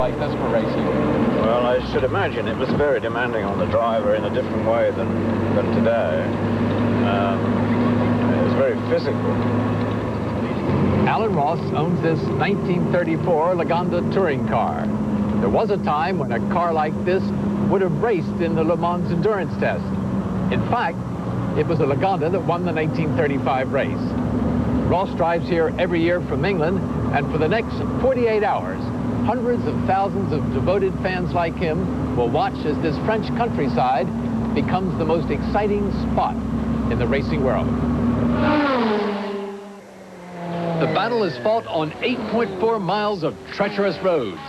Like this for racing? Well, I should imagine it was very demanding on the driver in a different way than today. It was very physical. Alan Ross owns this 1934 Lagonda touring car. There was a time when a car like this would have raced in the Le Mans endurance test. In fact, it was a Lagonda that won the 1935 race. Ross drives here every year from England, and for the next 48 hours, hundreds of thousands of devoted fans like him will watch as this French countryside becomes the most exciting spot in the racing world. The battle is fought on 8.4 miles of treacherous roads.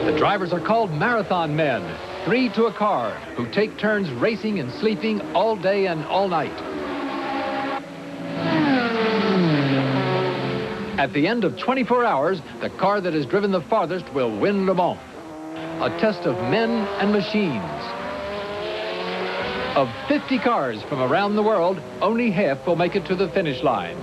The drivers are called marathon men, 3 to a car, who take turns racing and sleeping all day and all night. At the end of 24 hours, the car that has driven the farthest will win Le Mans. A test of men and machines. Of 50 cars from around the world, only half will make it to the finish line.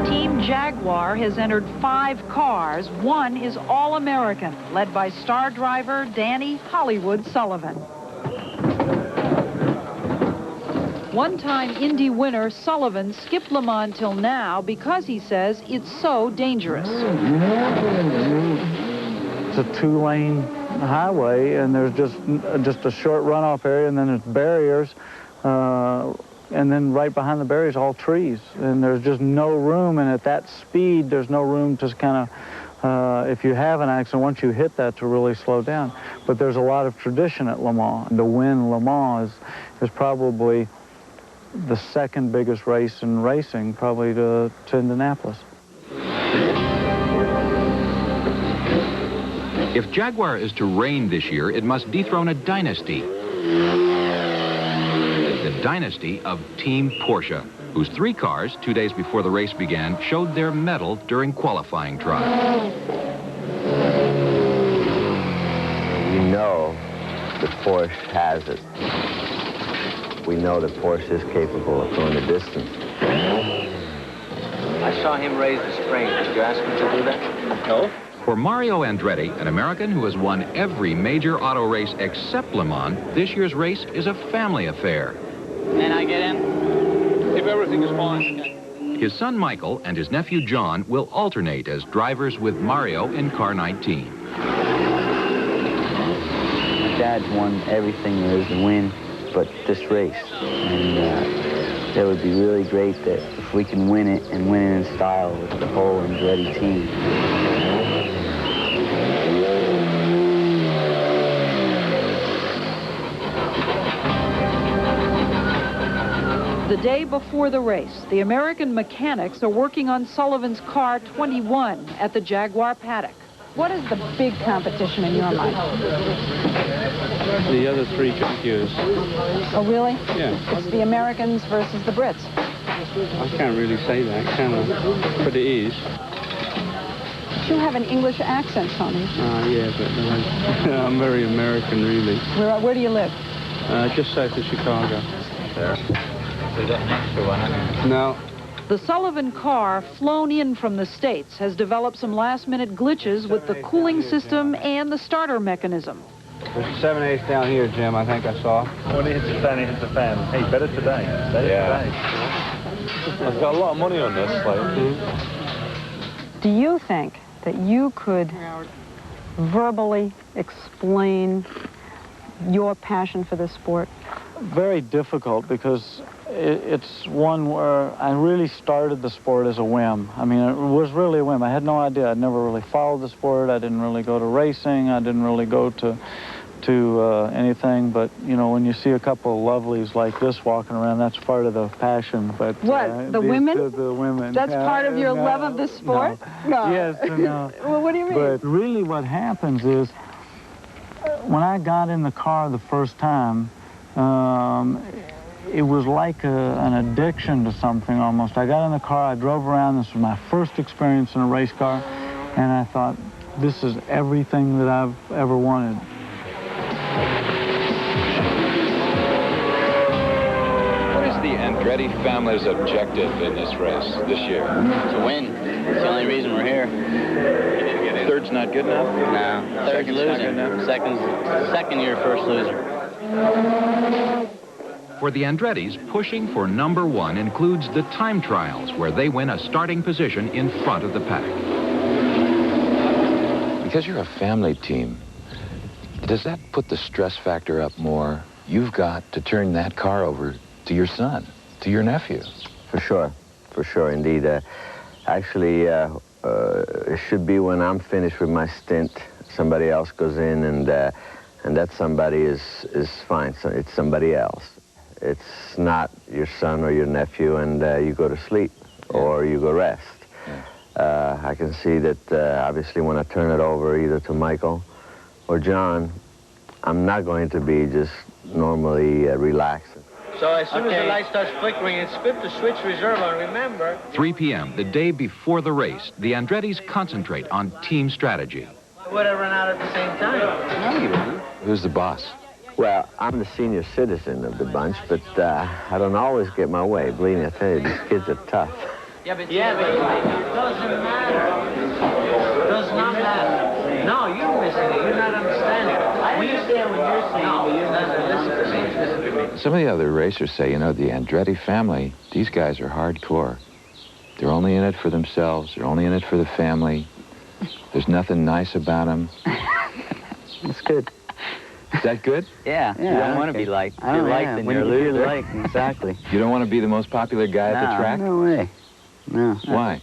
Team Jaguar has entered 5 cars. 1 is All-American, led by star driver Danny Hollywood Sullivan. One-time Indy winner Sullivan skipped Le Mans till now because he says it's so dangerous. It's a 2-lane highway, and there's just a short runoff area, and then there's barriers, and then right behind the barriers all trees, and there's just no room. And at that speed, there's no room to kind of, if you have an accident, once you hit that, to really slow down. But there's a lot of tradition at Le Mans. To win Le Mans is probably the second biggest race in racing, probably to Indianapolis. If Jaguar is to reign this year, it must dethrone a dynasty. The dynasty of Team Porsche, whose 3 cars, 2 days before the race began, showed their mettle during qualifying trials. We know that Porsche has it. We know that Porsche is capable of going the distance. I saw him raise the spring. Did you ask him to do that? No. For Mario Andretti, an American who has won every major auto race except Le Mans, this year's race is a family affair. Can I get in? If everything is fine. His son Michael and his nephew John will alternate as drivers with Mario in car 19. Dad's won everything there is to win but this race, and that would be really great that if we can win it, and win it in style with the whole Andretti team. The day before the race, the American mechanics are working on Sullivan's car 21 at the Jaguar paddock. What is the big competition in your mind? The other 3 champions. Oh, really? Yeah. It's the Americans versus the Brits. I can't really say that, can I? But it is. You have an English accent, Tony. Yeah, but I'm very American, really. Where do you live? Just south of Chicago. There. So that next to one. No. The Sullivan car, flown in from the States, has developed some last-minute glitches with the cooling system and the starter mechanism. There's 7/8 down here, Jim, I think I saw. When it hits the fan, it hits the fan. Hey, better today. Better today. I've got a lot of money on this. Do you think that you could verbally explain your passion for this sport? Very difficult, because it's one where I really started the sport as a whim. I mean, it was really a whim. I had no idea. I'd never really followed the sport. I didn't really go to racing. I didn't really go to anything. But, you know, when you see a couple of lovelies like this walking around, that's part of the passion. But what, the women? The women. That's part of your love of the sport? No. Yes, no. Well, what do you mean? But really what happens is, when I got in the car the first time, it was like an addiction to something almost. I got in the car, I drove around. This was my first experience in a race car, and I thought, this is everything that I've ever wanted. the Andretti family's objective in this race this year? To win. It's the only reason we're here. Third's not good enough? No. Third's losing. Second year, first loser. For the Andrettis, pushing for #1 includes the time trials, where they win a starting position in front of the pack. Because you're a family team, does that put the stress factor up more? You've got to turn that car over to your son, to your nephew. For sure, indeed. Actually, it should be when I'm finished with my stint, somebody else goes in, and that somebody is fine. So it's somebody else. It's not your son or your nephew, and you go to sleep or you go rest. Yeah. I can see that obviously when I turn it over either to Michael or John, I'm not going to be just normally relaxing. So as soon as the light starts flickering, it's good to switch reserve on, remember. 3 p.m., the day before the race, the Andrettis concentrate on team strategy. We would have run out at the same time. No, you wouldn't. Who's the boss? Well, I'm the senior citizen of the bunch, but I don't always get my way. Believe me, I tell you, these kids are tough. Yeah, but it doesn't matter. It does not matter. No, you're missing it. You're not understanding. We understand what you're saying, but you're not listening to me. Some of the other racers say, you know, the Andretti family, these guys are hardcore. They're only in it for themselves. They're only in it for the family. There's nothing nice about them. That's good. Is that good? Yeah. You don't want to be liked. If you're liked, then you're a loser. Exactly. You don't want to be the most popular guy at the track? No way. No. Why?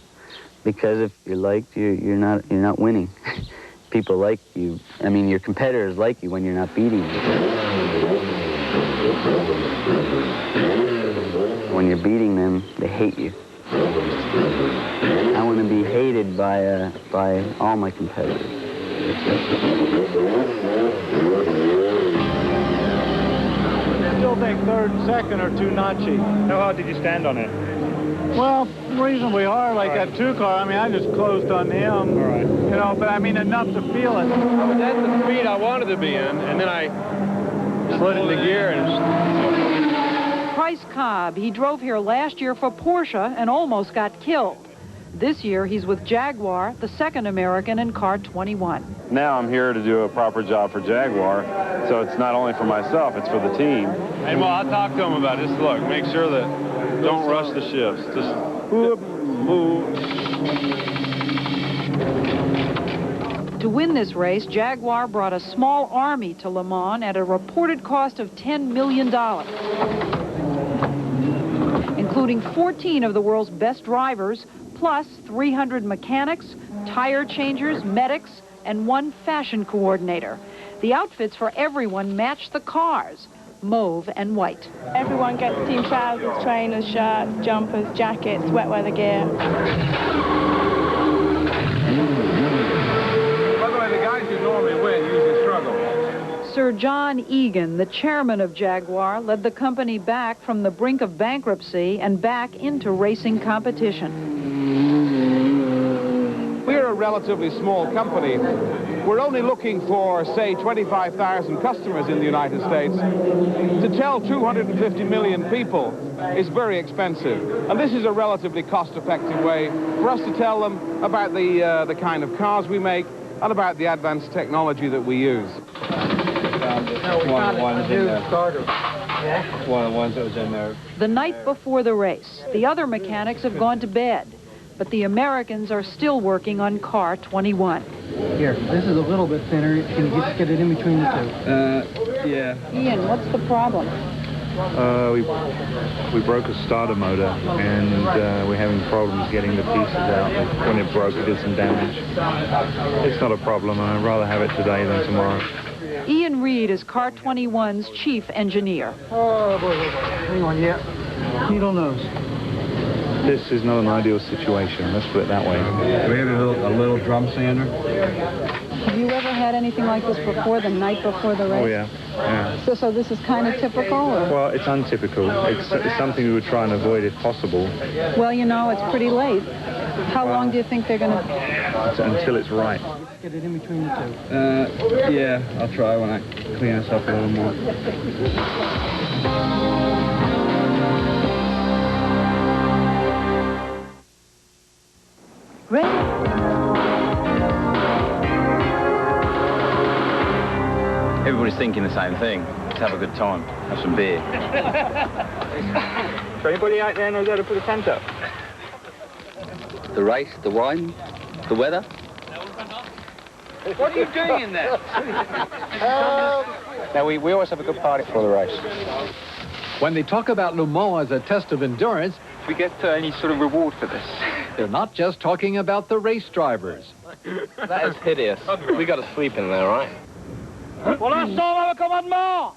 Because if you're liked, you're not winning. People like you. I mean, your competitors like you when you're not beating you. When you're beating them, they hate you. I want to be hated by all my competitors. Still think third and second are too notchy. How hard did you stand on it? Well, reasonably hard. Like that 2-car, I mean, I just closed on him. All right. You know, but I mean, enough to feel it. I was at the speed I wanted to be in, and then I slid into gear and... Price Cobb, he drove here last year for Porsche and almost got killed. This year, he's with Jaguar, the second American in car 21. Now I'm here to do a proper job for Jaguar, so it's not only for myself, it's for the team. And well, I talked to him about this. Look, make sure that don't rush the shifts. Just whoop, whoop. To win this race, Jaguar brought a small army to Le Mans at a reported cost of $10 million, including 14 of the world's best drivers, plus 300 mechanics, tire changers, medics, and 1 fashion coordinator. The outfits for everyone match the cars, mauve and white. Everyone gets team trousers, trainers, shirts, jumpers, jackets, wet weather gear. By the way, the guys who normally win usually struggle. Sir John Egan, the chairman of Jaguar, led the company back from the brink of bankruptcy and back into racing competition. We're a relatively small company. We're only looking for, say, 25,000 customers in the United States. To tell 250 million people is very expensive. And this is a relatively cost-effective way for us to tell them about the kind of cars we make and about the advanced technology that we use. One of the ones in there. One of the ones that was in there. The night before the race, the other mechanics have gone to bed, but the Americans are still working on car 21. Here, this is a little bit thinner. Can you just get it in between the two? Yeah. Ian, what's the problem? We broke a starter motor, and we're having problems getting the pieces out. When it broke, it did some damage. It's not a problem. I'd rather have it today than tomorrow. Ian Reed is car 21's chief engineer. Oh, boy. Hang on, yeah. Needle nose. This is not an ideal situation. Let's put it that way. Do we have a little drum sander? Have you ever had anything like this before, the night before the race? Oh, yeah. So this is kind of typical? Or? Well, it's untypical. It's something we would try and avoid if possible. Well, you know, it's pretty late. How long do you think they're going to... Until it's right. Get it in between the two. Yeah, I'll try when I clean this up a little more. Everybody's thinking the same thing. Let's have a good time. Have some beer. So anybody out there knows how to put a tent up? The race, the wine, the weather. What are you doing in there? Now, we always have a good party for the race. When they talk about Le Mans as a test of endurance, We get any sort of reward for this? they're not just talking about the race drivers. That is hideous. We got to sleep in there, right? Pour l'instant, le commandement!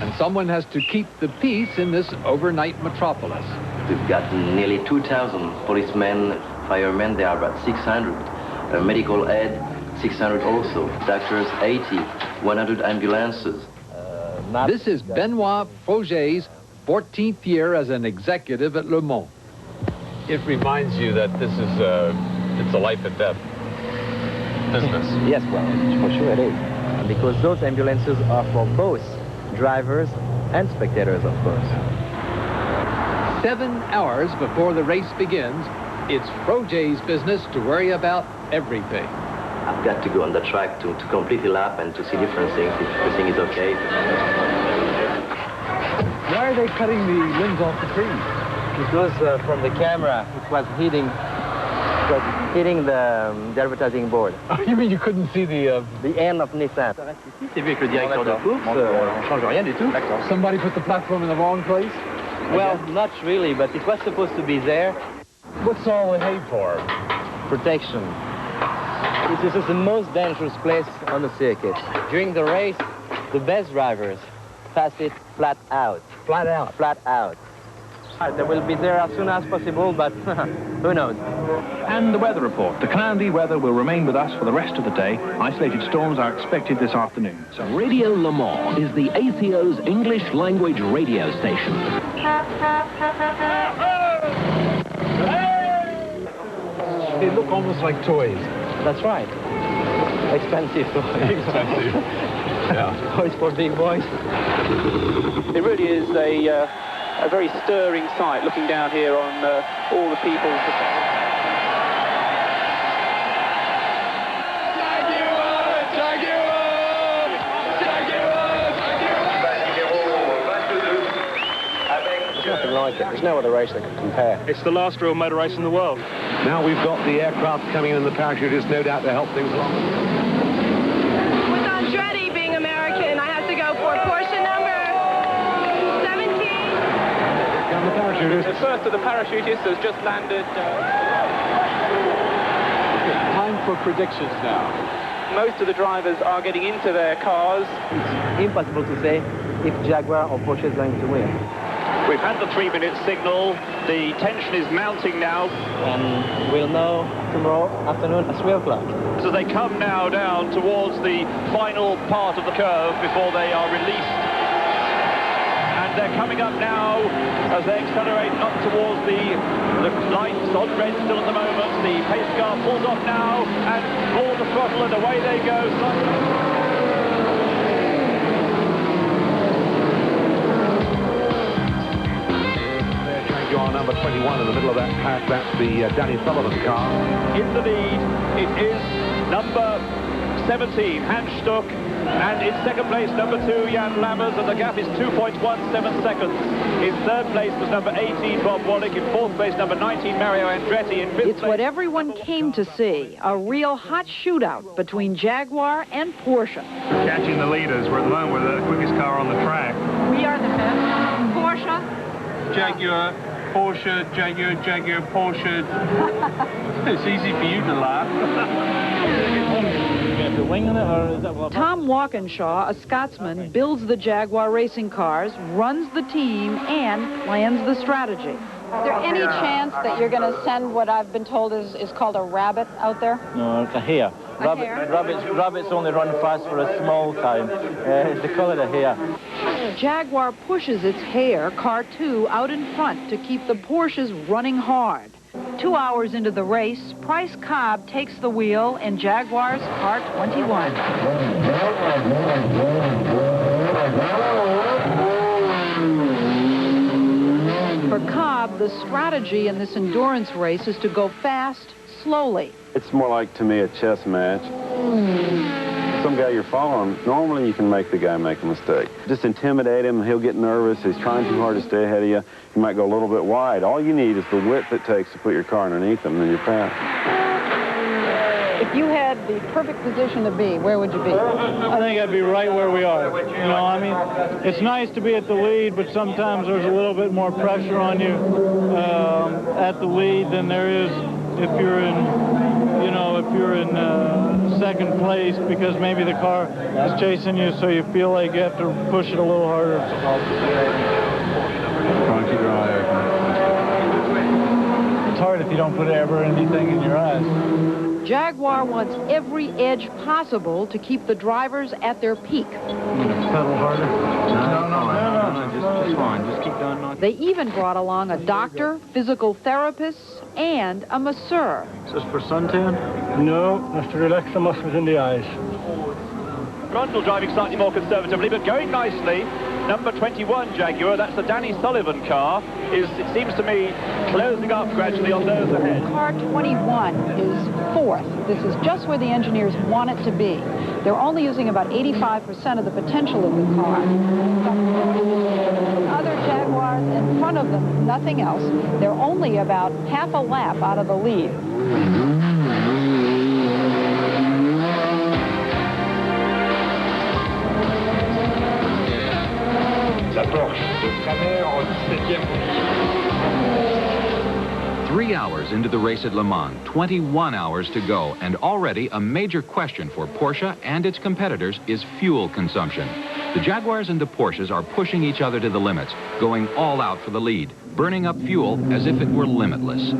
And someone has to keep the peace in this overnight metropolis. We've got nearly 2,000 policemen, firemen, there are about 600. Medical aid, 600 also. Doctors, 80. 100 ambulances. This is Benoit Froget's 14th year as an executive at Le Mans. It reminds you that this is it's a life and death business. Yes, well, for sure it is. Because those ambulances are for both drivers and spectators, of course. 7 hours before the race begins, it's Froget's business to worry about everything. I've got to go on the track to complete the lap and to see different things if everything is okay. Why are they cutting the limbs off the trees? Because from the camera, it was hitting the advertising board. You mean you couldn't see the end of Nissan? C'est vu avec le directeur de course, on change rien du tout. Somebody put the platform in the wrong place? Well, not really, but it was supposed to be there. What's all the hay for? Protection. This is the most dangerous place on the circuit. During the race, the best drivers pass it flat out. Flat out? Flat out. They will be there as soon as possible, but who knows? And the weather report. The cloudy weather will remain with us for the rest of the day. Isolated storms are expected this afternoon. So Radio Le Mans is the ACO's English language radio station. They look almost like toys. That's right. Expensive toys. Expensive. Yeah. Toys for big boys. It really is a very stirring sight looking down here on all the people. There's nothing like it. There's no other race that can compare. It's the last real motor race in the world. Now we've got the aircraft coming in and the parachutists, no doubt, to help things along. With Andretti being American, I have to go for Porsche number 17. Come the parachutists. The first of the parachutists has just landed. Time for predictions now. Most of the drivers are getting into their cars. It's impossible to say if Jaguar or Porsche is going to win. We've had the 3-minute signal. The tension is mounting now. And we'll know tomorrow afternoon at 3 o'clock. So they come now down towards the final part of the curve before they are released. And they're coming up now as they accelerate up towards the lights on red still at the moment. The pace car pulls off now and floors the throttle and away they go. Jaguar number 21 in the middle of that pack. That's the Danny Sullivan car. In the lead, it is number 17, Hans Stuck, and in second place, number 2, Jan Lammers, and the gap is 2.17 seconds. In third place was number 18, Bob Wallach. In fourth place, number 19, Mario Andretti. In fifth It's what everyone came to see, a real hot shootout between Jaguar and Porsche. Catching the leaders. We're at the moment we're the quickest car on the track. We are the best. Porsche. Jaguar, Porsche, Jaguar, Jaguar, Porsche. It's easy for you to laugh. The wing on it, or is that what? Tom Walkinshaw, a Scotsman, builds the Jaguar racing cars, runs the team, and plans the strategy. Is there any chance that you're going to send what I've been told is called a rabbit out there? No, it's a hare. Rabbits only run fast for a small time. They call it a hare. Jaguar pushes its hare, car 2, out in front to keep the Porsches running hard. 2 hours into the race, Price Cobb takes the wheel in Jaguar's car 21. For Cobb, the strategy in this endurance race is to go fast, slowly. It's more like, to me, a chess match. Some guy you're following, normally you can make the guy make a mistake. Just intimidate him, he'll get nervous, he's trying too hard to stay ahead of you. You might go a little bit wide. All you need is the width it takes to put your car underneath him, and then you're past. If you had the perfect position to be, where would you be? I think I'd be right where we are. You know, I mean, it's nice to be at the lead, but sometimes there's a little bit more pressure on you at the lead than there is if you're in, you know, if you're in second place, because maybe the car is chasing you, so you feel like you have to push it a little harder. Try and keep your eye open. It's hard if you don't put ever anything in your eyes. Jaguar wants every edge possible to keep the drivers at their peak. Pedal harder. No, just fine. Just keep going north. They even brought along a doctor, physical therapists, and a masseur. Is this for suntan? No, that's to relax the muscles in the eyes. Grundle driving slightly more conservatively, but going nicely. Number 21 Jaguar, that's the Danny Sullivan car, is, it seems to me, closing up gradually on those ahead. Car 21 is fourth. This is just where the engineers want it to be. They're only using about 85% of the potential of the car. Other Jaguars in front of them, nothing else. They're only about half a lap out of the lead. La Porsche de Tanner en 17e position. 3 hours into the race at Le Mans, 21 hours to go, and already a major question for Porsche and its competitors is fuel consumption. The Jaguars and the Porsches are pushing each other to the limits, going all out for the lead, burning up fuel as if it were limitless.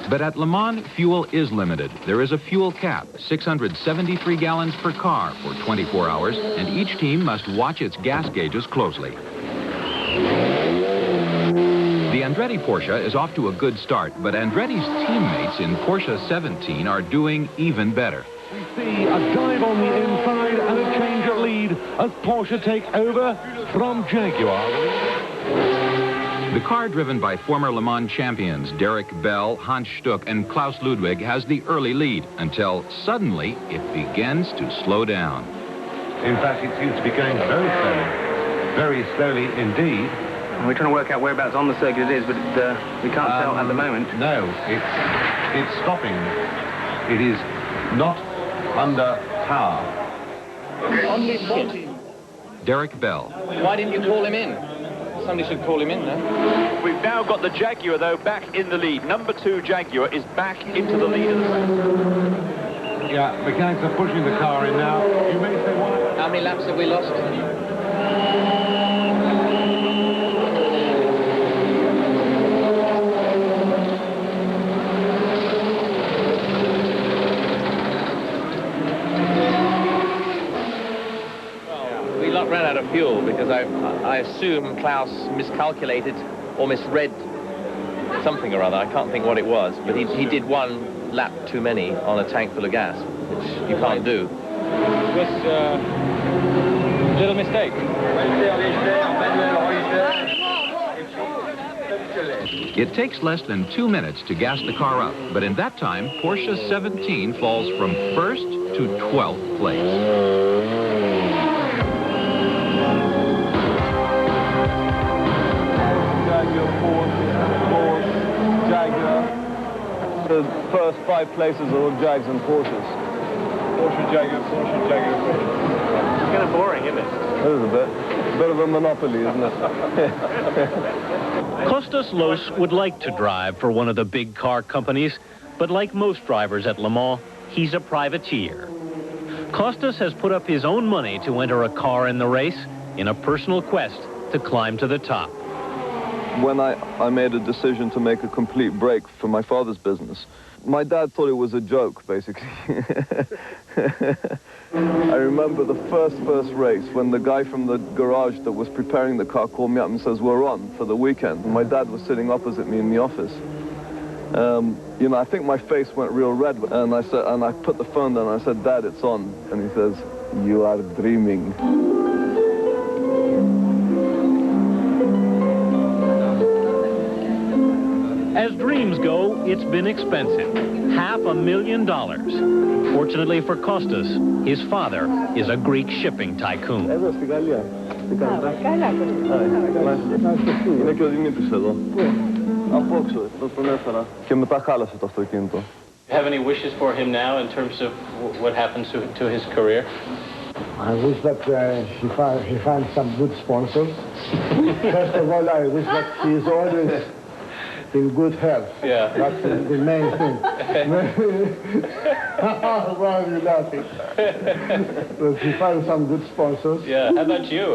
But at Le Mans, fuel is limited. There is a fuel cap, 673 gallons per car for 24 hours, and each team must watch its gas gauges closely. The Andretti Porsche is off to a good start, but Andretti's teammates in Porsche 17 are doing even better. We see a dive on the inside and a change at lead as Porsche take over from Jaguar. The car driven by former Le Mans champions Derek Bell, Hans Stuck, and Klaus Ludwig has the early lead until suddenly it begins to slow down. In fact, it seems to be going very slowly indeed. We're trying to work out whereabouts on the circuit it is, but we can't tell at the moment. No, it's stopping. It is not under power. Only 40. Derek Bell. Why didn't you call him in? Somebody should call him in now. We've now got the Jaguar, though, back in the lead. Number 2 Jaguar is back into the leaders. Yeah, mechanics are pushing the car in now. You may say why. How many laps have we lost? Ran out of fuel because I assume Klaus miscalculated or misread something or other. I can't think what it was, but he did one lap too many on a tank full of gas, which you can't do. It was a little mistake. It takes less than 2 minutes to gas the car up, but in that time, Porsche 17 falls from 1st to 12th place. The first 5 places are all Jags and Porsches. Porsche, Jaguar, Porsche, Jaguar, Porsche. It's kind of boring, isn't it? It is a bit. It's a bit of a monopoly, isn't it? Costas Los would like to drive for one of the big car companies, but like most drivers at Le Mans, he's a privateer. Costas has put up his own money to enter a car in the race in a personal quest to climb to the top. When I made a decision to make a complete break from my father's business, my dad thought it was a joke, basically. I remember the first race when the guy from the garage that was preparing the car called me up and says, "We're on for the weekend." My dad was sitting opposite me in the office. You know, I think my face went real red, and I put the phone down and I said, "Dad, it's on." And he says, "You are dreaming." As dreams go, it's been expensive. $500,000. Fortunately for Kostas, his father is a Greek shipping tycoon. Είναι και ο Δημήτρης εδώ. Από όξω, εδώ τον έφερα. Και μετά χάλασε το αυτοκίνητο. Have any wishes for him now in terms of what happens to his career? I wish that he finds some good sponsors. First of all, I wish that he is always in good health. Yeah. That's the main thing. Why are you laughing? But he finds some good sponsors. Yeah, how about you?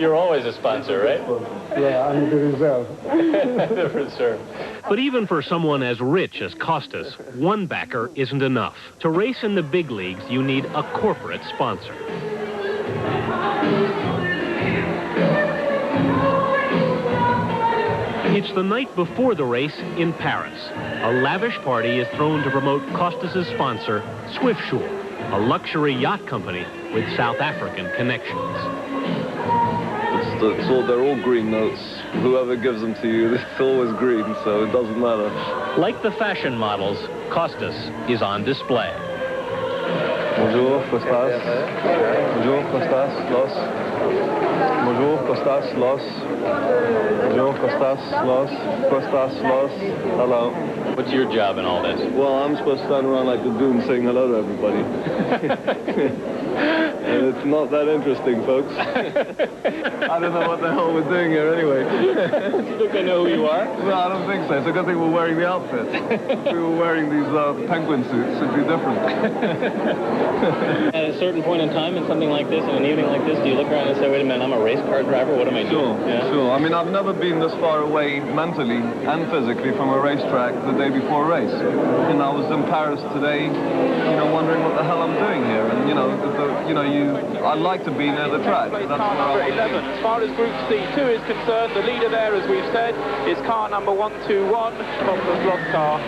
You're always a sponsor, right? Yeah, I'm the reserve. The reserve. But even for someone as rich as Kostas, one backer isn't enough. To race in the big leagues, you need a corporate sponsor. It's the night before the race in Paris. A lavish party is thrown to promote Kostas' sponsor, Swiftsure, a luxury yacht company with South African connections. They're all green notes. Whoever gives them to you, it's always green, so it doesn't matter. Like the fashion models, Kostas is on display. Bonjour, Kostas. Bonjour, Kostas, Los. Bonjour, Kostas, Los. Bonjour, Kostas, Los. Kostas, Los. Hello. What's your job in all this? Well, I'm supposed to stand around like a goon saying hello to everybody. And it's not that interesting, folks. I don't know what the hell we're doing here anyway. You think I know who you are? No, I don't think so. It's a good thing we're wearing the outfit. If we were wearing these penguin suits, it'd be different. At a certain point in time in something like this, in an evening like this, do you look around and say, wait a minute, I'm a race car driver, what am I doing? Sure. I mean, I've never been this far away mentally and physically from a racetrack the day before a race. And I was in Paris today, wondering what the hell I'm doing here. And, I'd like to be near the track. That's car number 11. As far as Group C2 is concerned, the leader there, as we've said, is car number 121, Kostas Lost car.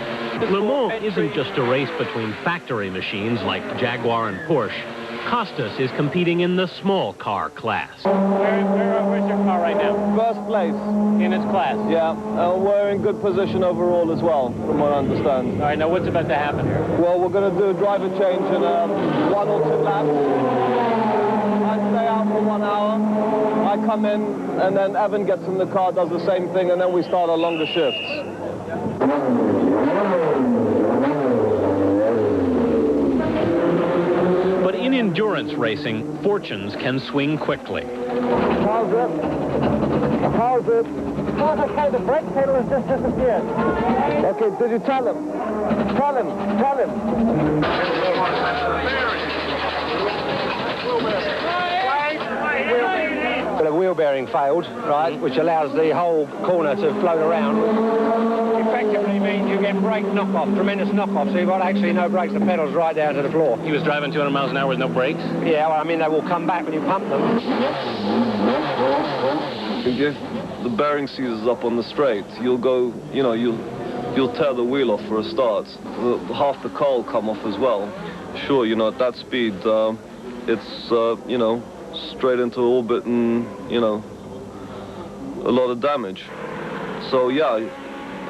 Le Mans isn't just a race between factory machines like Jaguar and Porsche. Kostas is competing in the small car class. Where's your car right now? First place. In its class? Yeah, we're in good position overall as well, from what I understand. All right, now what's about to happen here? Well, we're going to do a driver change in 1 or 2 laps. I stay out for 1 hour. I come in, and then Evan gets in the car, does the same thing, and then we start our longer shifts. But in endurance racing, fortunes can swing quickly. How's it? How's it? Oh, okay, the brake pedal has just disappeared. Okay, did you tell him? Tell him. The wheel bearing failed, right, which allows the whole corner to float around. Effectively means you get brake knock-off, tremendous knock-off, so you've got actually no brakes, the pedal's right down to the floor. He was driving 200 miles an hour with no brakes? Yeah, well, I mean, they will come back when you pump them. If the bearing seizes up on the straight, you'll go, you'll tear the wheel off for a start. Half the car will come off as well. Sure, at that speed, it's, straight into orbit and, a lot of damage. So, yeah,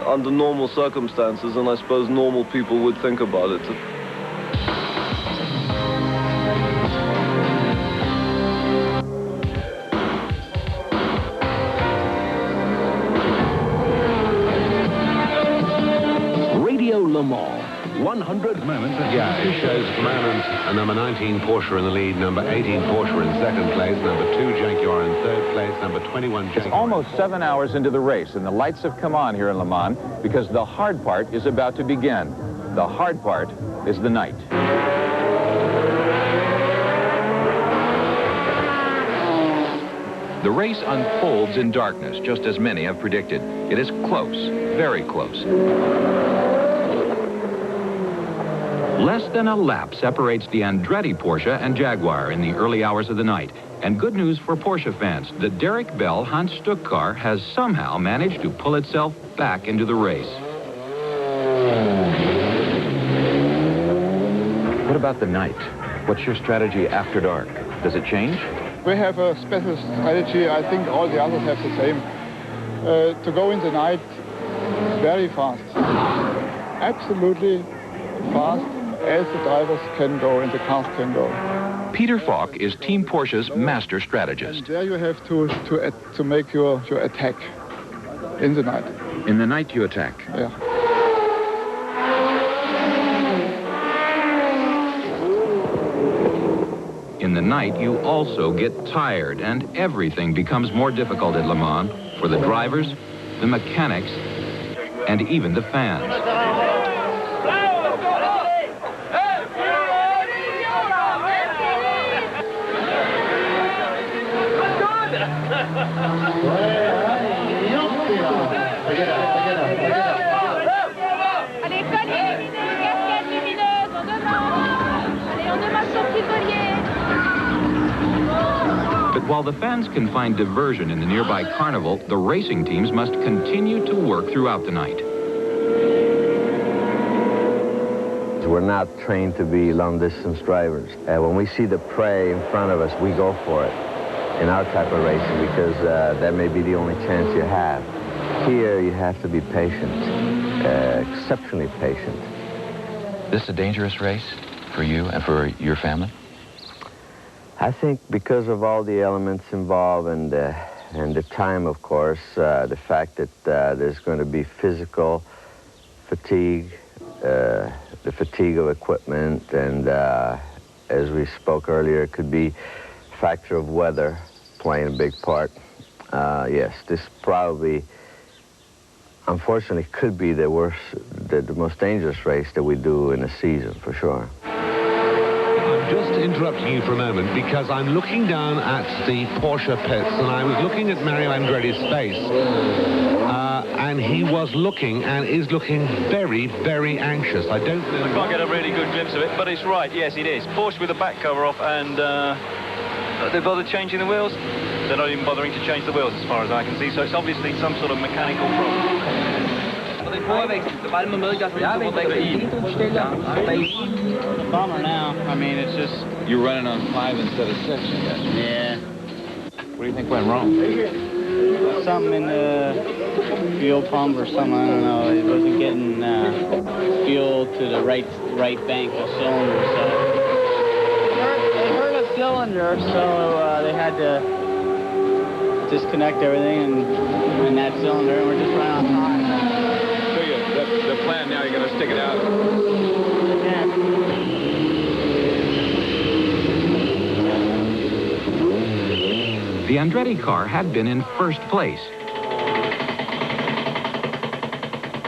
under normal circumstances, and I suppose normal people would think about it. Radio Le Mans. 100 moments. Yeah, it shows McLaren and number 19 Porsche in the lead, number 18 Porsche in second place, number 2 Jaguar in third place, number 21 Jaguar. It's almost 7 hours into the race, and the lights have come on here in Le Mans because the hard part is about to begin. The hard part is the night. The race unfolds in darkness, just as many have predicted. It is close, very close. Less than a lap separates the Andretti Porsche and Jaguar in the early hours of the night. And good news for Porsche fans, the Derek Bell Hans Stuck car has somehow managed to pull itself back into the race. What about the night? What's your strategy after dark? Does it change? We have a special strategy. I think all the others have the same. To go in the night Very fast. Absolutely fast as the drivers can go and the cars can go. Peter Falk is Team Porsche's master strategist. And there you have to make your attack in the night. In the night you attack? Yeah. In the night, you also get tired, and everything becomes more difficult at Le Mans for the drivers, the mechanics, and even the fans. But while the fans can find diversion in the nearby carnival, the racing teams must continue to work throughout the night. We're not trained to be long-distance drivers. When we see the prey in front of us, we go for it in our type of racing because that may be the only chance you have. Here, you have to be patient, exceptionally patient. This is a dangerous race for you and for your family? I think because of all the elements involved and the time, of course, the fact that there's going to be physical fatigue, the fatigue of equipment, and as we spoke earlier, it could be factor of weather playing a big part. Yes, this probably, unfortunately, could be the worst, the most dangerous race that we do in a season, for sure. Just interrupting you for a moment because I'm looking down at the Porsche pits and I was looking at Mario Andretti's face and he was looking and is looking very, very anxious. I can't get a really good glimpse of it, but it's right, yes it is. Porsche with the back cover off and they bothered changing the wheels. They're not even bothering to change the wheels as far as I can see, so it's obviously some sort of mechanical problem. Bummer now. I mean, it's just... You're running on 5 instead of 6, I guess. Yeah. What do you think went wrong? Something in the fuel pump or something, I don't know. It wasn't getting fuel to the right bank of cylinders. So they hurt a cylinder, so they had to disconnect everything and that cylinder, and we're just running on time. So the plan now, you're going to stick it out? Yeah. The Andretti car had been in first place.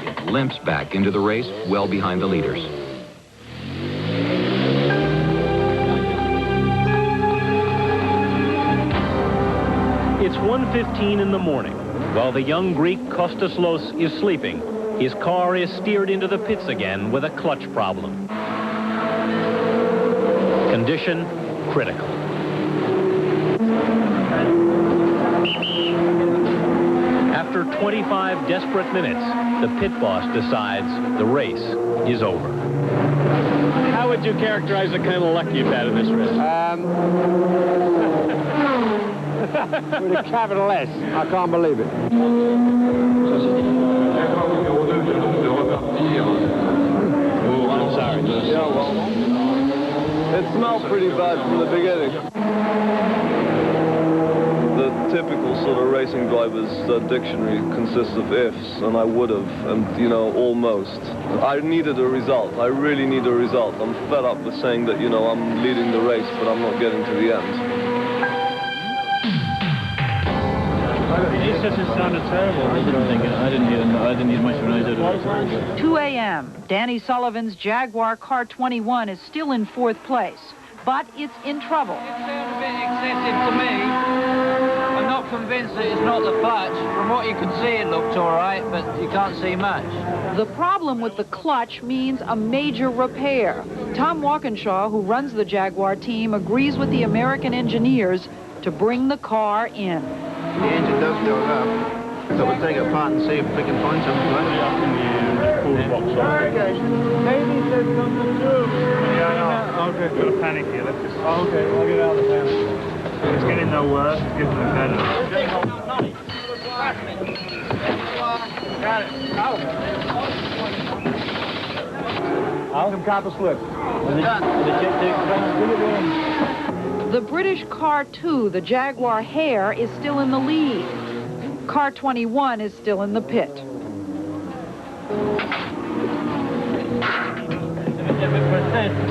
It limps back into the race well behind the leaders. It's 1:15 in the morning. While the young Greek Kostas Los is sleeping, his car is steered into the pits again with a clutch problem. Condition critical. After 25 desperate minutes, the pit boss decides the race is over. How would you characterize the kind of luck you've had in this race? With a capital S. I can't believe it. I'm sorry. Yeah, well, it smelled pretty bad from the beginning. The typical sort of racing driver's dictionary consists of ifs, and I would have, and, you know, almost. I needed a result. I really need a result. I'm fed up with saying that, you know, I'm leading the race, but I'm not getting to the end. He says it sounded terrible. I didn't hear much of it. 2 a.m. Danny Sullivan's Jaguar Car 21 is still in 4th place, but it's in trouble. It sounds a bit excessive to me. I'm not convinced that it's not the clutch. From what you can see, it looked all right, but you can't see much. The problem with the clutch means a major repair. Tom Walkinshaw, who runs the Jaguar team, agrees with the American engineers to bring the car in. The engine does go up, so we'll take it apart and see if we can find something like that. Maybe there's something to do. Yeah, I know. Okay. Got a panic here. Let's just... Oh, okay, I'll get out of the panic. It's getting no worse. It's getting no better. Got it. Out. Out. Some copper slips. The British car 2, the Jaguar Hare, is still in the lead. Car 21 is still in the pit.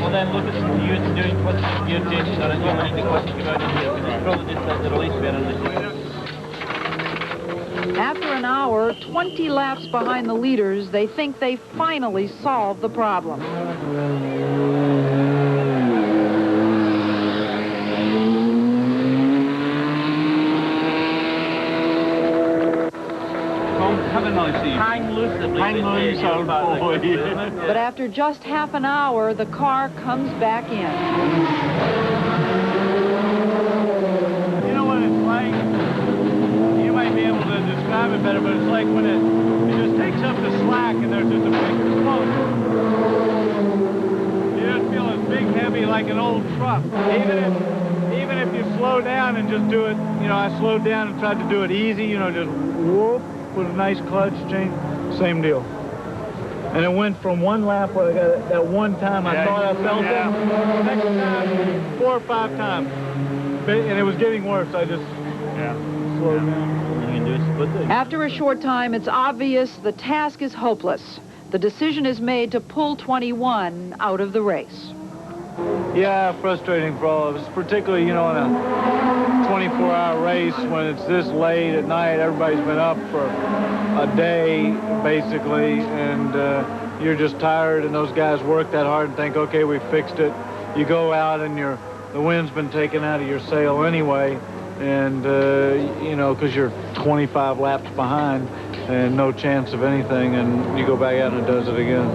Well, then look at you doing what you're doing so that you're running the question about here. Probably just the release bit on this. After an hour, 20 laps behind the leaders, they think they finally solved the problem. Have a nice evening. Hang loose, old boy. But after just half an hour, the car comes back in. You know what it's like? You might be able to describe it better, but it's like when it just takes up the slack and there's just a big float. You just feel it's big, heavy, like an old truck. Even if you slow down and just do it, you know, I slowed down and tried to do it easy, you know, just whoop. With a nice clutch change, same deal. And it went from one lap where I got it, that one time I thought I felt it, next time 4 or 5 times. And it was getting worse, I just slowed down. After a short time, it's obvious the task is hopeless. The decision is made to pull 21 out of the race. Yeah, frustrating for all of us, particularly, you know, in a 24-hour race when it's this late at night. Everybody's been up for a day, basically, and you're just tired, and those guys work that hard and think, okay, we fixed it. You go out and the wind's been taken out of your sail anyway, and, you know, because you're 25 laps behind and no chance of anything, and you go back out and it does it again.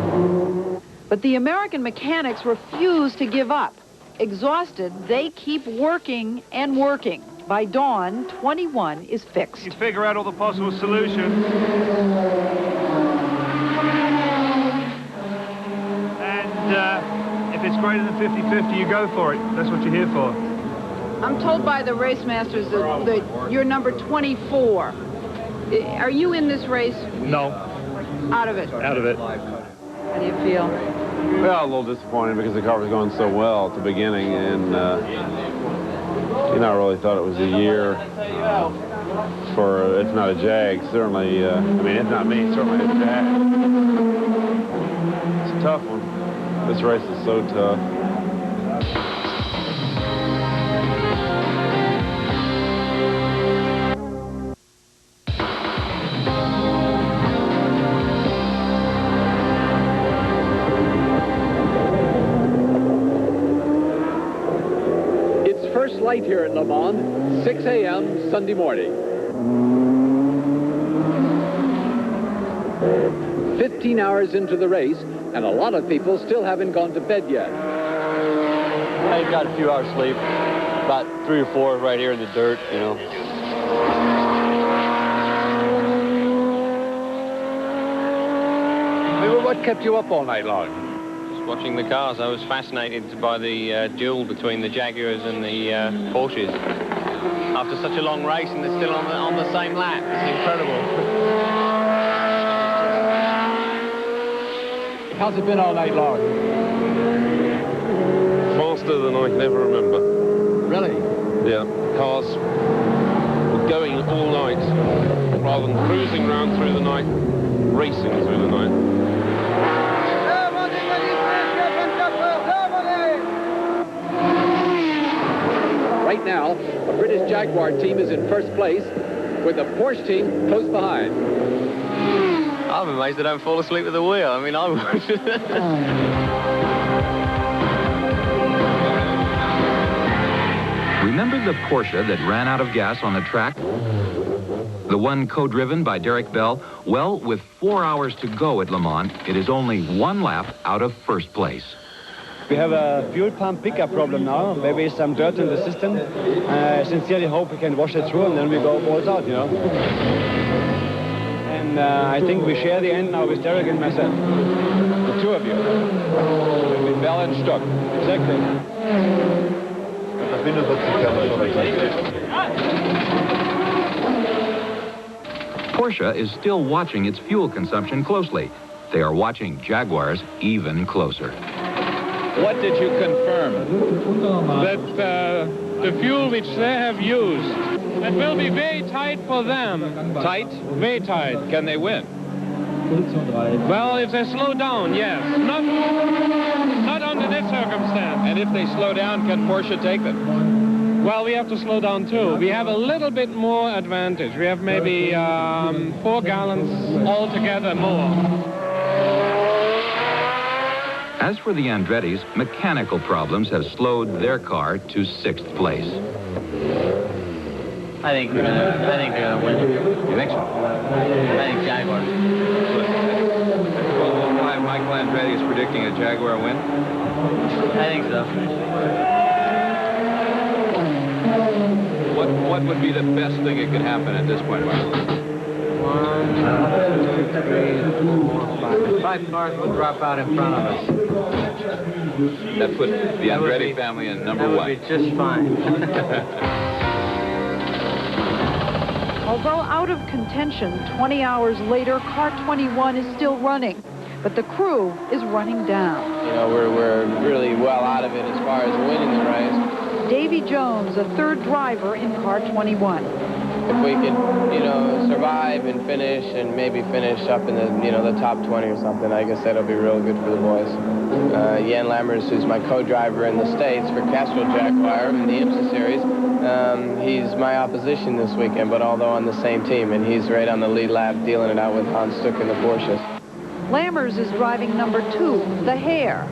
But the American mechanics refuse to give up. Exhausted, they keep working and working. By dawn, 21 is fixed. You figure out all the possible solutions. And if it's greater than 50-50, you go for it. That's what you're here for. I'm told by the race masters that you're number 24. Are you in this race? No. Out of it? Out of it. How do you feel? Well, a little disappointed because the car was going so well at the beginning, and you know, I really thought it was a year for, if not a Jag, certainly, I mean, if not me, certainly a Jag. It's a tough one. This race is so tough. First light here at Le Mans, 6 a.m. Sunday morning. 15 hours into the race, and a lot of people still haven't gone to bed yet. I've got a few hours sleep, about 3 or 4 right here in the dirt, you know. What kept you up all night long? Watching the cars, I was fascinated by the duel between the Jaguars and the Porsches. After such a long race, and they're still on the same lap. It's incredible. How's it been all night long? Faster than I can ever remember. Really? Yeah, cars were going all night, rather than cruising around through the night, racing through the night. Right now, the British Jaguar team is in first place, with the Porsche team close behind. I'm amazed they don't fall asleep at the wheel. I mean, I would. Remember the Porsche that ran out of gas on the track? The one co-driven by Derek Bell? Well, with 4 hours to go at Le Mans, it is only 1 lap out of first place. We have a fuel pump pickup problem now. Maybe some dirt in the system. I sincerely hope we can wash it through and then we go balls out, you know. And I think we share the end now with Derek and myself. The two of you. With Bell and Stock. Exactly. Porsche is still watching its fuel consumption closely. They are watching Jaguars even closer. What did you confirm? That the fuel which they have used, it will be very tight for them. Tight? Very tight. Can they win? Well, if they slow down, yes. Not under this circumstance. And if they slow down, can Porsche take them? Well, we have to slow down too. We have a little bit more advantage. We have maybe 4 gallons altogether more. As for the Andretti's, mechanical problems have slowed their car to 6th place. I think they're gonna win. You think so? I think Jaguar. Why Michael Andretti is predicting a Jaguar win? I think so. What would be the best thing that could happen at this point, Michael? 1, 2, 3, 4, 5. 5 cars will drop out in front of us. That put the Andretti family in number 1. That would be just fine. Although out of contention, 20 hours later, car 21 is still running, but the crew is running down. You know, we're really well out of it as far as winning the race. Davy Jones, a 3rd driver in car 21. If we could, you know, survive and finish and maybe finish up in the, you know, the top 20 or something, I guess that'll be real good for the boys. Jan Lammers, who's my co-driver in the States for Castrol Jaguar in the IMSA series, he's my opposition this weekend, but although on the same team, and he's right on the lead lap dealing it out with Hans Stuck in the Porsches. Lammers is driving number 2, the Hare.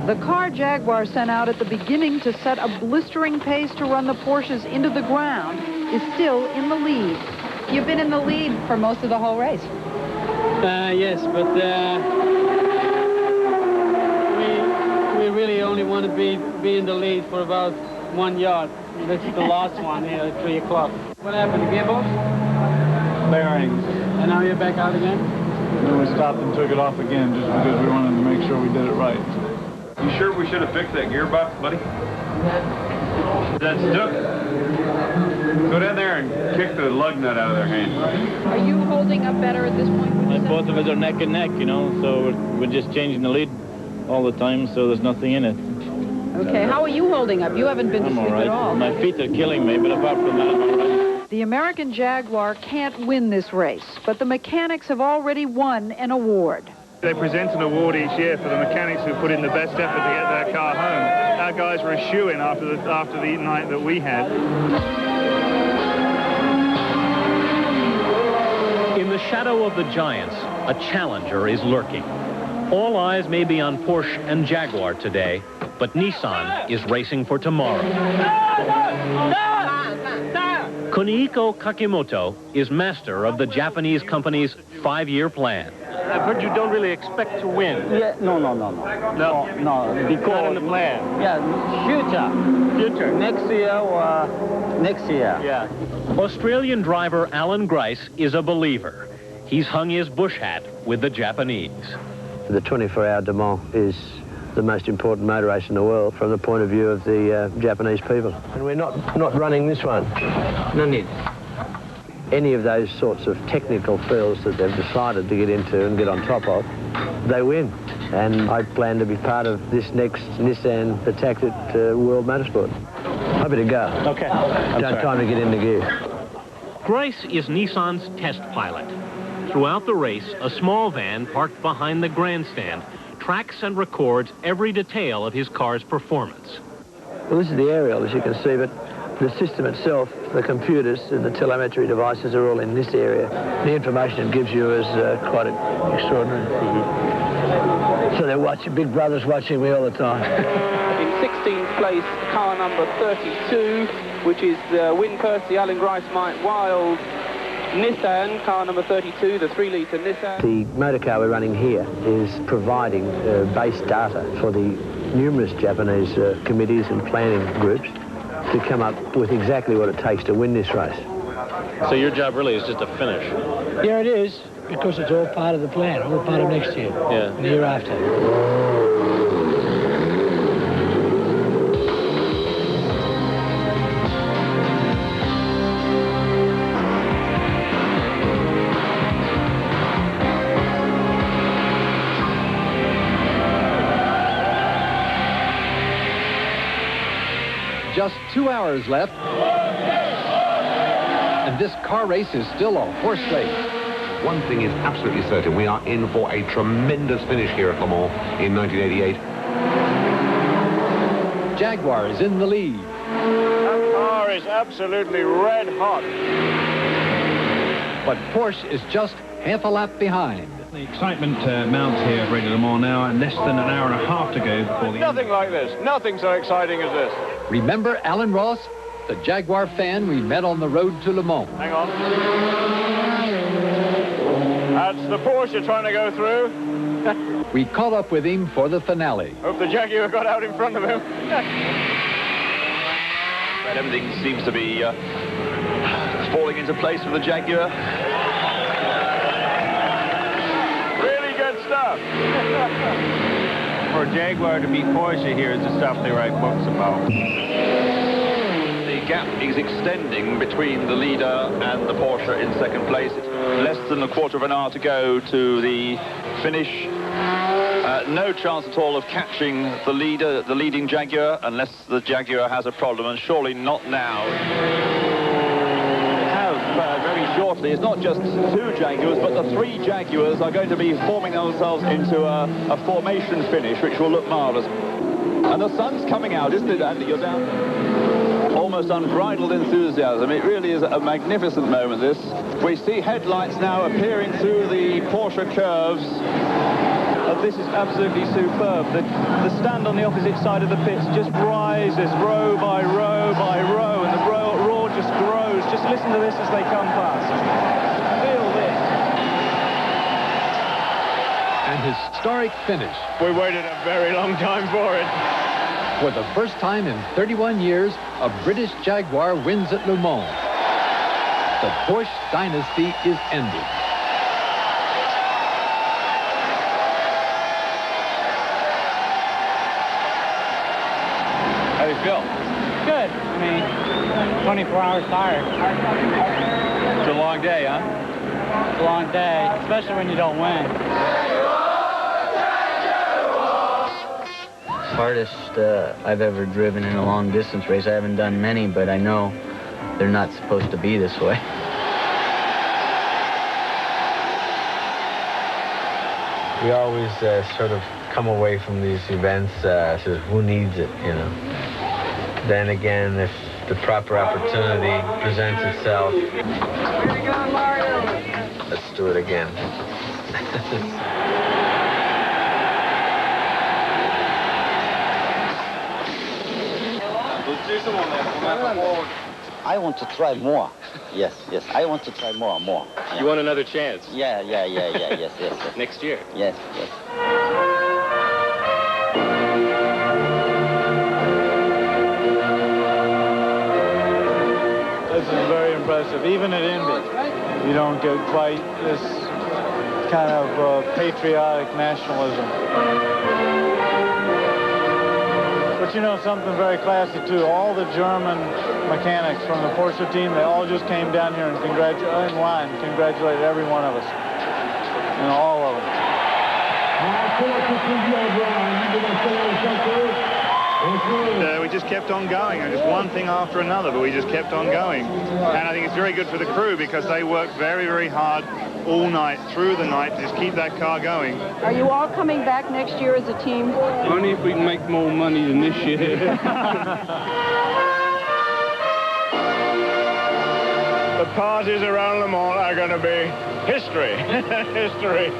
The car Jaguar sent out at the beginning to set a blistering pace to run the Porsches into the ground is still in the lead. You've been in the lead for most of the whole race. Yes, but we really only want to be in the lead for about 1 yard. This is the last one here at 3 o'clock. What happened, the gearbox? Bearings. And now you're back out again? And then we stopped and took it off again just because we wanted to make sure we did it right. You sure we should have fixed that gearbox, buddy? That's Stuck. Go down there and kick the lug nut out of their hand. Are you holding up better at this point? Both of us are neck and neck, you know, so we're just changing the lead all the time, so there's nothing in it. Okay, how are you holding up? You haven't been to I'm sleep all right. at all. My feet are killing me, but apart from that, I'm all right. The American Jaguar can't win this race, but the mechanics have already won an award. They present an award each year for the mechanics who put in the best effort to get their car home. Our guys were a shoo-in after the night that we had. In the shadow of the giants, a challenger is lurking. All eyes may be on Porsche and Jaguar today, but Nissan is racing for tomorrow. Kunihiko Kakimoto is master of the Japanese company's 5-year plan. I've heard you don't really expect to win. Yeah, no. Because Not in the plan. Yeah, future. Next year or next year. Yeah. Australian driver Alan Grice is a believer. He's hung his bush hat with the Japanese. The 24-hour Le Mans is the most important motor race in the world from the point of view of the Japanese people. And we're not running this one. No need. Any of those sorts of technical fields that they've decided to get into and get on top of, they win. And I plan to be part of this next Nissan attack at World Motorsport. Happy to go. Okay. Don't time to get into gear. Grice is Nissan's test pilot. Throughout the race, a small van parked behind the grandstand tracks and records every detail of his car's performance. Well, this is the aerial, as you can see, but the system itself, the computers and the telemetry devices are all in this area. The information it gives you is quite extraordinary. So they're watching, Big Brother's watching me all the time. In 16th place, car number 32, which is Win Percy, Alan Grice, Mike Wild, Nissan, car number 32, the 3-litre Nissan. The motor car we're running here is providing base data for the numerous Japanese committees and planning groups to come up with exactly what it takes to win this race. So your job really is just to finish? Yeah, it is, because it's all part of the plan, all part of next year, Yeah. and the year after. just 2 hours left. And this car race is still a horse race. One thing is absolutely certain. We are in for a tremendous finish here at Le Mans in 1988. Jaguar is in the lead. That car is absolutely red hot. But Porsche is just half a lap behind. The excitement mounts here at Radio Le Mans now, and less than an hour and a half to go before the Nothing like this. Nothing so exciting as this. Remember Alan Ross, the Jaguar fan we met on the road to Le Mans? Hang on. That's the Porsche trying to go through. We caught up with him for the finale. Hope the Jaguar got out in front of him. But everything seems to be falling into place for the Jaguar. Really good stuff. For Jaguar to beat Porsche here is the stuff they write books about. The gap is extending between the leader and the Porsche in second place. It's less than a quarter of an hour to go to the finish. No chance at all of catching the leading Jaguar, unless the Jaguar has a problem, and surely not now. Very shortly, it's not just two Jaguars, but the three Jaguars are going to be forming themselves into a formation finish, which will look marvellous. And the sun's coming out, isn't it, Andy? You're down. Almost unbridled enthusiasm. It really is a magnificent moment, this. We see headlights now appearing through the Porsche curves. This is absolutely superb. The stand on the opposite side of the pits just rises row by row by row, and the roar just grows. Just listen to this as they come past. Feel this. An historic finish. We waited a very long time for it. For the first time in 31 years, a British Jaguar wins at Le Mans. The Porsche dynasty is ended. How do you feel? Good. I mean, 24 hours tired. It's a long day, huh? It's a long day, especially when you don't win. Hardest I've ever driven in a long distance race. I haven't done many, but I know they're not supposed to be this way. We always sort of come away from these events, says, who needs it, you know? Then again, if the proper opportunity presents itself, let's do it again. I want to try more. Yes, I want to try more. Yeah. You want another chance? Yeah, yes. Next year? Yes. This is very impressive. Even at Indy, you don't get quite this kind of patriotic nationalism. But you know something very classy too, all the German mechanics from the Porsche team, they all just came down here and congratulated every one of us. And all of them. We just kept on going, and just one thing after another, but we just kept on going. And I think it's very good for the crew because they worked very, very hard all night, through the night, to just keep that car going. Are you all coming back next year as a team? Only if we can make more money than this year. The parties around Le Mans are going to be history. History.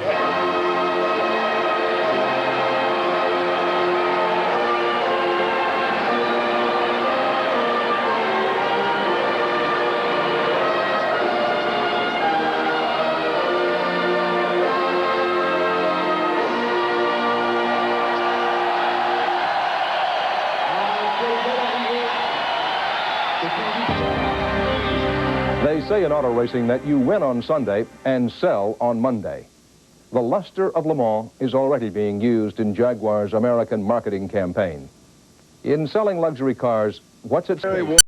They say in auto racing that you win on Sunday and sell on Monday. The luster of Le Mans is already being used in Jaguar's American marketing campaign. In selling luxury cars, what's at stake?